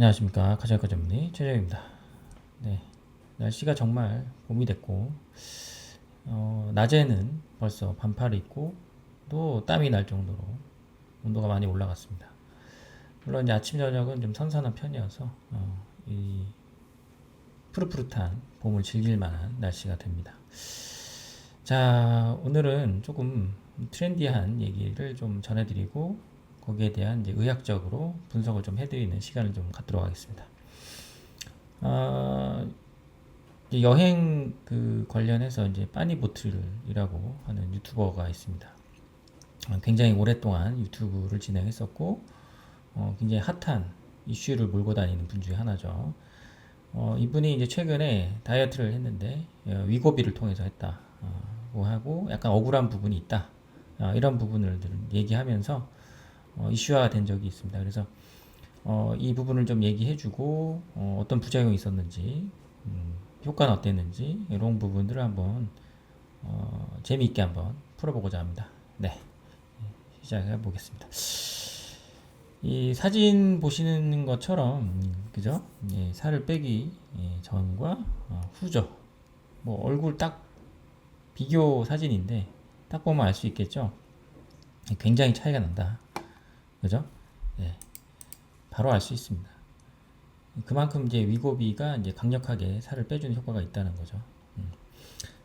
안녕하십니까. 가정의과 전문의 최재입니다. 네, 날씨가 정말 봄이 됐고 낮에는 벌써 반팔이 있고 또 땀이 날 정도로 온도가 많이 올라갔습니다. 물론 이제 아침 저녁은 좀 선선한 편이어서 이 푸릇푸릇한 봄을 즐길 만한 날씨가 됩니다. 자, 오늘은 조금 트렌디한 얘기를 좀 전해드리고 거기에 대한 이제 의학적으로 분석을 좀 해드리는 시간을 좀 갖도록 하겠습니다. 아, 여행 그 관련해서 이제 빠니보틀이라고 하는 유튜버가 있습니다. 굉장히 오랫동안 유튜브를 진행했었고, 굉장히 핫한 이슈를 몰고 다니는 분 중에 하나죠. 이분이 이제 최근에 다이어트를 했는데, 위고비를 통해서 했다고 하고, 약간 억울한 부분이 있다. 이런 부분을 얘기하면서, 이슈화가 된 적이 있습니다. 그래서, 이 부분을 좀 얘기해주고, 어떤 부작용이 있었는지, 효과는 어땠는지, 이런 부분들을 한번, 재미있게 한번 풀어보고자 합니다. 네. 시작해 보겠습니다. 이 사진 보시는 것처럼, 그죠? 예, 살을 빼기 전과 후죠. 뭐, 얼굴 딱 비교 사진인데, 딱 보면 알 수 있겠죠? 굉장히 차이가 난다. 그죠? 예, 바로 알 수 있습니다. 그만큼 이제 위고비가 이제 강력하게 살을 빼주는 효과가 있다는 거죠.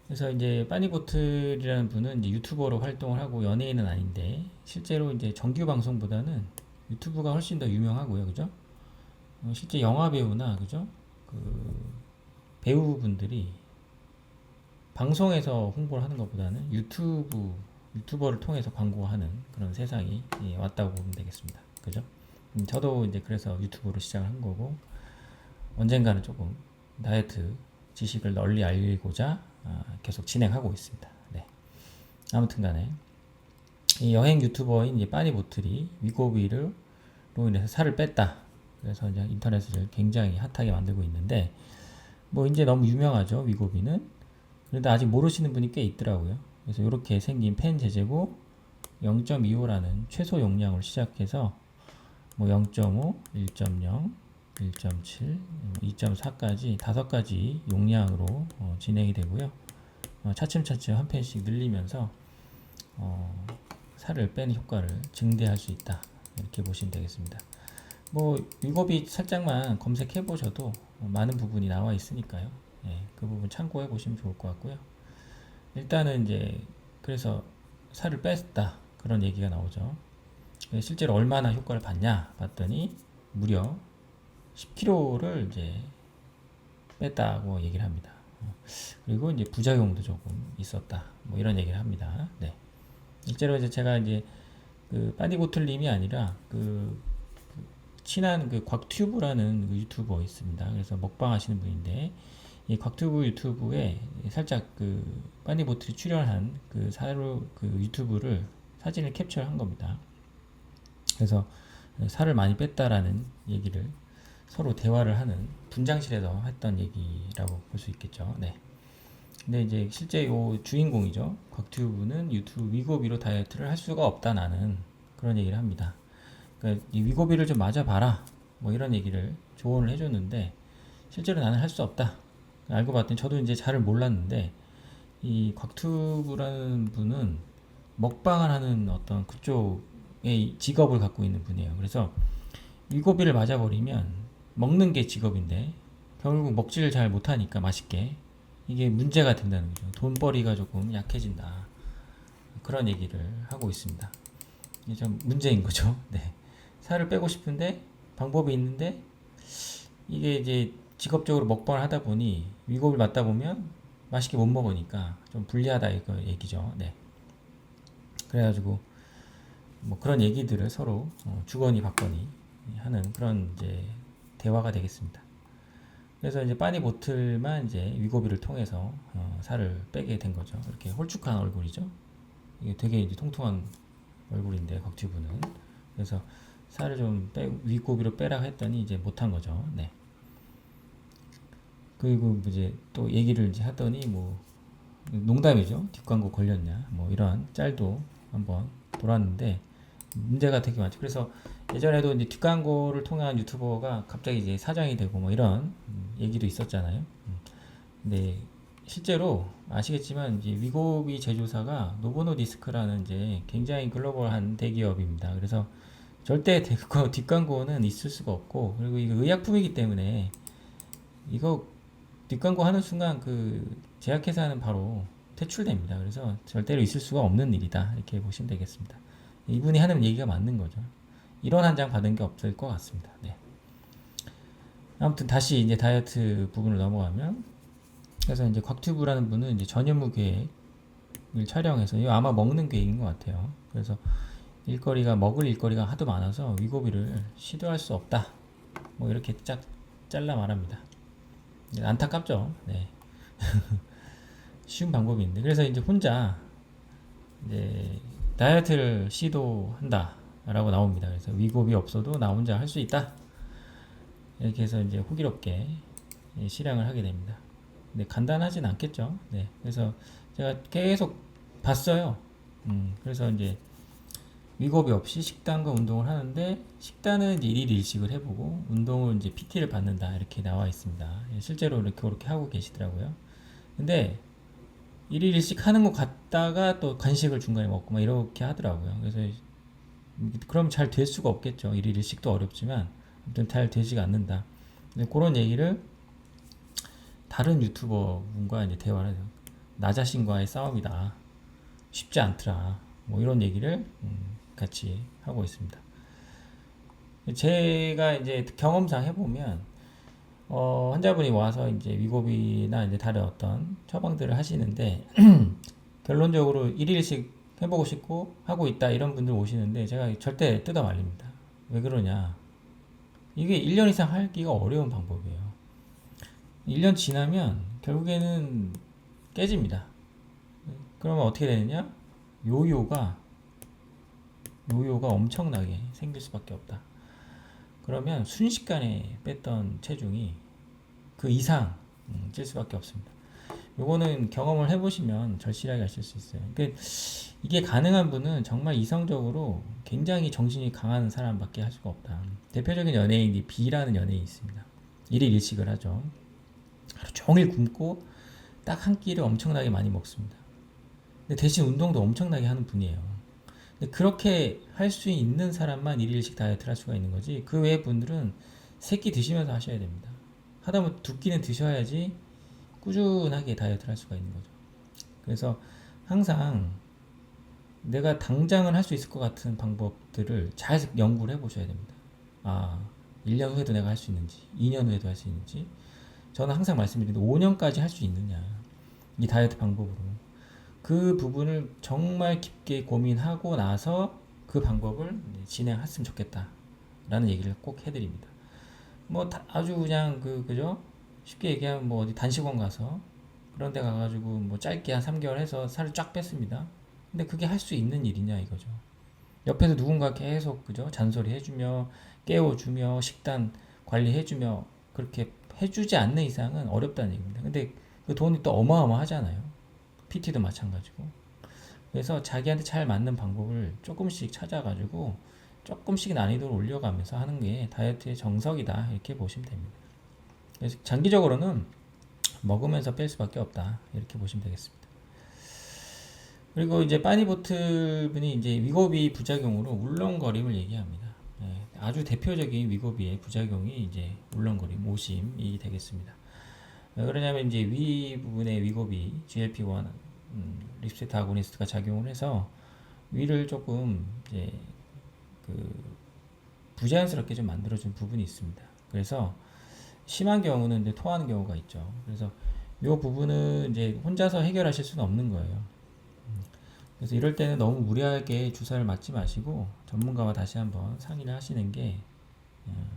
그래서 이제 빠니보틀이라는 분은 이제 유튜버로 활동을 하고 연예인은 아닌데 실제로 이제 정규 방송보다는 유튜브가 훨씬 더 유명하고요, 그죠? 실제 영화 배우나 그죠? 그 배우분들이 방송에서 홍보를 하는 것보다는 유튜버를 통해서 광고하는 그런 세상이 왔다고 보면 되겠습니다, 그죠? 저도 이제 그래서 유튜브로 시작을 한 거고 언젠가는 조금 다이어트 지식을 널리 알리고자 계속 진행하고 있습니다. 네. 아무튼 간에 이 여행 유튜버인 이제 빠니보틀이 위고비로 인해서 살을 뺐다. 그래서 이제 인터넷을 굉장히 핫하게 만들고 있는데 뭐 이제 너무 유명하죠, 위고비는. 그런데 아직 모르시는 분이 꽤 있더라고요. 그래서 이렇게 생긴 펜 재재고 0.25라는 최소 용량으로 시작해서 뭐 0.5, 1.0, 1.7, 2.4까지 5가지 용량으로 진행이 되고요. 차츰차츰 한 펜씩 늘리면서 살을 빼는 효과를 증대할 수 있다. 이렇게 보시면 되겠습니다. 뭐 위고비 살짝만 검색해 보셔도 많은 부분이 나와 있으니까요. 예, 그 부분 참고해 보시면 좋을 것 같고요. 일단은 이제 그래서 살을 뺐다 그런 얘기가 나오죠. 실제로 얼마나 효과를 봤냐 봤더니 무려 10kg를 이제 뺐다고 얘기를 합니다. 그리고 이제 부작용도 조금 있었다. 뭐 이런 얘기를 합니다. 네. 실제로 이제 제가 이제 그 빠니보틀님이 아니라 그 친한 그 곽튜브라는 그 유튜버 있습니다. 그래서 먹방 하시는 분인데 이 곽튜브 유튜브에 살짝 그 빠니보틀이 출연한 그 사료 그 유튜브를 사진을 캡처한 겁니다. 그래서 살을 많이 뺐다라는 얘기를 서로 대화를 하는 분장실에서 했던 얘기라고 볼 수 있겠죠. 네. 근데 이제 실제 요 주인공이죠. 곽튜브는 유튜브 위고비로 다이어트를 할 수가 없다 나는 그런 얘기를 합니다. 그러니까 이 위고비를 좀 맞아봐라 뭐 이런 얘기를 조언을 해줬는데 실제로 나는 할 수 없다. 알고 봤더니 저도 이제 잘 몰랐는데 이 곽튜브라는 분은 먹방을 하는 어떤 그쪽의 직업을 갖고 있는 분이에요. 그래서 위고비를 맞아버리면 먹는 게 직업인데 결국 먹지를 잘 못하니까 맛있게 이게 문제가 된다는 거죠. 돈벌이가 조금 약해진다. 그런 얘기를 하고 있습니다. 이게 좀 문제인 거죠. 네. 살을 빼고 싶은데 방법이 있는데 이게 이제 직업적으로 먹방을 하다 보니 위고비를 맞다 보면 맛있게 못 먹으니까 좀 불리하다 이거 얘기죠. 네. 그래가지고 뭐 그런 얘기들을 서로 주거니 받거니 하는 그런 이제 대화가 되겠습니다. 그래서 이제 빠니보틀만 이제 위고비를 통해서 살을 빼게 된 거죠. 이렇게 홀쭉한 얼굴이죠. 이게 되게 이제 통통한 얼굴인데 곽튜브는 그래서 살을 좀 위고비로 빼라고 했더니 이제 못한 거죠. 네. 그리고 이제 또 얘기를 이제 하더니 뭐 농담이죠. 뒷광고 걸렸냐 뭐 이런 짤도 한번 돌았는데 문제가 되게 많죠. 그래서 예전에도 이제 뒷광고를 통한 유튜버가 갑자기 이제 사장이 되고 뭐 이런 얘기도 있었잖아요. 근데 실제로 아시겠지만 이제 위고비 제조사가 노보노디스크라는 이제 굉장히 글로벌한 대기업입니다. 그래서 절대 뒷광고는 있을 수가 없고, 그리고 이거 의약품이기 때문에 이거 뒷광고 하는 순간 그 제약회사는 바로 퇴출됩니다. 그래서 절대로 있을 수가 없는 일이다, 이렇게 보시면 되겠습니다. 이분이 하는 얘기가 맞는 거죠. 이런 한 장 받은 게 없을 것 같습니다. 네. 아무튼 다시 이제 다이어트 부분으로 넘어가면, 그래서 이제 곽튜브라는 분은 이제 전현무 계획을 촬영해서, 이거 아마 먹는 계획인 것 같아요. 그래서 먹을 일거리가 하도 많아서 위고비를 시도할 수 없다, 뭐 이렇게 쫙 잘라 말합니다. 안타깝죠. 네. 쉬운 방법인데, 그래서 이제 혼자 이제 다이어트를 시도한다라고 나옵니다. 그래서 위고비 없어도 나 혼자 할 수 있다, 이렇게 해서 이제 호기롭게 실행을 하게 됩니다. 근데 간단하진 않겠죠. 네. 그래서 제가 계속 봤어요. 그래서 이제 위고비 없이 식단과 운동을 하는데, 식단은 이제 1일 1식을 해보고 운동을 이제 PT를 받는다, 이렇게 나와 있습니다. 실제로 이렇게 그렇게 하고 계시더라고요. 근데 1일 1식 하는 것 같다가 또 간식을 중간에 먹고 막 이렇게 하더라고요. 그래서 그럼 잘 될 수가 없겠죠. 1일 1식도 어렵지만 아무튼 잘 되지가 않는다. 그런 얘기를 다른 유튜버 분과 이제 대화를 해요. 나 자신과의 싸움이다, 쉽지 않더라, 뭐 이런 얘기를 같이 하고 있습니다. 제가 이제 경험상 해보면, 환자분이 와서 이제 위고비나 이제 다른 어떤 처방들을 하시는데, 결론적으로 1일씩 해보고 싶고 하고 있다, 이런 분들 오시는데 제가 절대 뜯어 말립니다. 왜 그러냐? 이게 1년 이상 하기가 어려운 방법이에요. 1년 지나면 결국에는 깨집니다. 그러면 어떻게 되느냐? 요요가 엄청나게 생길 수밖에 없다. 그러면 순식간에 뺐던 체중이 그 이상 찔 수밖에 없습니다. 요거는 경험을 해보시면 절실하게 아실 수 있어요. 그러니까 이게 가능한 분은 정말 이성적으로 굉장히 정신이 강한 사람밖에 할 수가 없다. 대표적인 연예인이 B라는 연예인이 있습니다. 1일 1식을 하죠. 하루 종일 굶고 딱 한 끼를 엄청나게 많이 먹습니다. 근데 대신 운동도 엄청나게 하는 분이에요. 근데 그렇게 할 수 있는 사람만 1일 1식 다이어트를 할 수가 있는 거지, 그 외의 분들은 3끼 드시면서 하셔야 됩니다. 하다못해 2끼는 드셔야지 꾸준하게 다이어트를 할 수가 있는 거죠. 그래서 항상 내가 당장은 할 수 있을 것 같은 방법들을 잘 연구를 해보셔야 됩니다. 1년 후에도 내가 할 수 있는지, 2년 후에도 할 수 있는지. 저는 항상 말씀드리는데 5년까지 할 수 있느냐, 이 다이어트 방법으로. 그 부분을 정말 깊게 고민하고 나서 그 방법을 진행했으면 좋겠다, 라는 얘기를 꼭 해드립니다. 뭐 아주 그냥 그죠? 쉽게 얘기하면 뭐 어디 단식원 가서 그런 데 가가지고 뭐 짧게 한 3개월 해서 살을 쫙 뺐습니다. 근데 그게 할 수 있는 일이냐, 이거죠. 옆에서 누군가 계속 그죠? 잔소리 해주며 깨워주며 식단 관리해주며 그렇게 해주지 않는 이상은 어렵다는 얘기입니다. 근데 그 돈이 또 어마어마하잖아요. PT도 마찬가지고. 그래서 자기한테 잘 맞는 방법을 조금씩 찾아가지고 조금씩 난이도를 올려가면서 하는 게 다이어트의 정석이다, 이렇게 보시면 됩니다. 그래서 장기적으로는 먹으면서 뺄 수밖에 없다, 이렇게 보시면 되겠습니다. 그리고 이제 빠니보틀 분이 이제 위고비 부작용으로 울렁거림을 얘기합니다. 아주 대표적인 위고비의 부작용이 이제 울렁거림, 오심이 되겠습니다. 왜 그러냐면 이제 위 부분의 위고비 GLP-1 리셉터 아고니스트가 작용을 해서 위를 조금 이제 그 부자연스럽게 좀 만들어준 부분이 있습니다. 그래서 심한 경우는 이제 토하는 경우가 있죠. 그래서 이 부분은 이제 혼자서 해결하실 수는 없는 거예요. 그래서 이럴 때는 너무 무리하게 주사를 맞지 마시고 전문가와 다시 한번 상의를 하시는 게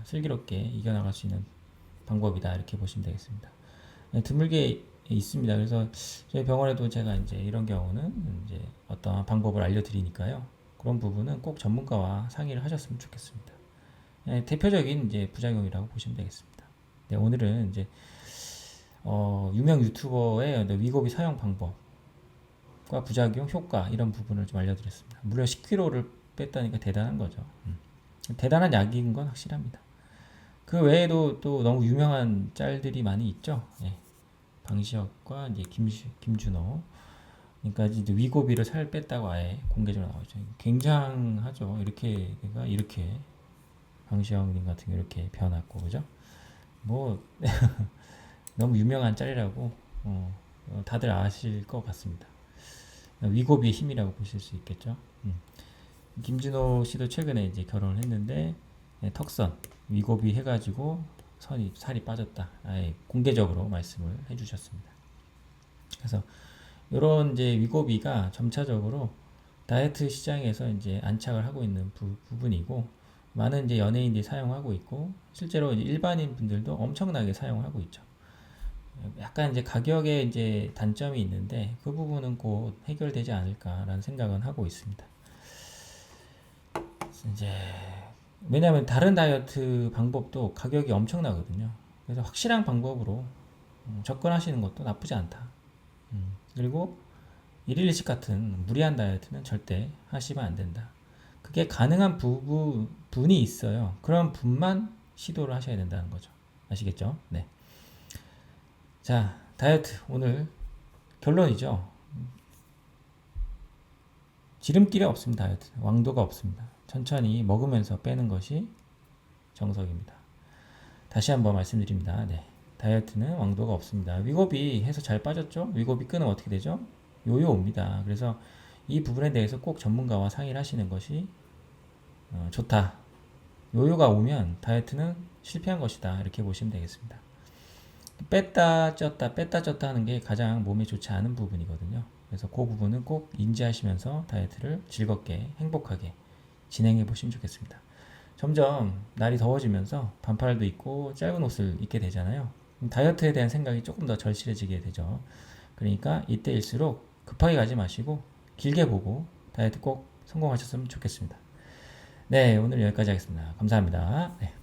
슬기롭게 이겨나갈 수 있는 방법이다, 이렇게 보시면 되겠습니다. 드물게 있습니다. 그래서 저희 병원에도 제가 이제 이런 경우는 이제 어떤 방법을 알려드리니까요. 그런 부분은 꼭 전문가와 상의를 하셨으면 좋겠습니다. 대표적인 이제 부작용이라고 보시면 되겠습니다. 네, 오늘은 이제 유명 유튜버의 위고비 사용 방법과 부작용 효과, 이런 부분을 좀 알려드렸습니다. 무려 10kg를 뺐다니까 대단한 거죠. 대단한 약인 건 확실합니다. 그 외에도 또 너무 유명한 짤들이 많이 있죠. 예. 방시혁과 이제 김준호. 그러니까 이제 위고비를 살 뺐다고 아예 공개적으로 나오죠. 굉장하죠. 이렇게 방시혁님 같은 경우 이렇게 변했고, 그죠? 뭐 너무 유명한 짤이라고 다들 아실 것 같습니다. 위고비의 힘이라고 보실 수 있겠죠. 김진호 씨도 최근에 이제 결혼을 했는데 턱선 위고비 해가지고 살이 빠졌다. 아예 공개적으로 말씀을 해주셨습니다. 그래서 이런 이제 위고비가 점차적으로 다이어트 시장에서 이제 안착을 하고 있는 부분이고 많은 이제 연예인들이 사용하고 있고 실제로 이제 일반인 분들도 엄청나게 사용하고 있죠. 약간 이제 가격에 이제 단점이 있는데 그 부분은 곧 해결되지 않을까라는 생각은 하고 있습니다. 이제 왜냐하면 다른 다이어트 방법도 가격이 엄청나거든요. 그래서 확실한 방법으로 접근하시는 것도 나쁘지 않다. 그리고 일일 일식 같은 무리한 다이어트는 절대 하시면 안 된다. 그게 가능한 분이 있어요. 그런 분만 시도를 하셔야 된다는 거죠. 아시겠죠? 네. 자, 다이어트 오늘 결론이죠. 지름길이 없습니다. 다이어트 왕도가 없습니다. 천천히 먹으면서 빼는 것이 정석입니다. 다시 한번 말씀드립니다. 네. 다이어트는 왕도가 없습니다. 위고비 해서 잘 빠졌죠? 위고비 끄면 어떻게 되죠? 요요 옵니다. 그래서 이 부분에 대해서 꼭 전문가와 상의를 하시는 것이 좋다. 요요가 오면 다이어트는 실패한 것이다. 이렇게 보시면 되겠습니다. 뺐다 쪘다 하는 게 가장 몸에 좋지 않은 부분이거든요. 그래서 그 부분은 꼭 인지하시면서 다이어트를 즐겁게 행복하게 진행해 보시면 좋겠습니다. 점점 날이 더워지면서 반팔도 입고 짧은 옷을 입게 되잖아요. 다이어트에 대한 생각이 조금 더 절실해지게 되죠. 그러니까 이때일수록 급하게 가지 마시고 길게 보고 다이어트 꼭 성공하셨으면 좋겠습니다. 네, 오늘 여기까지 하겠습니다. 감사합니다. 네.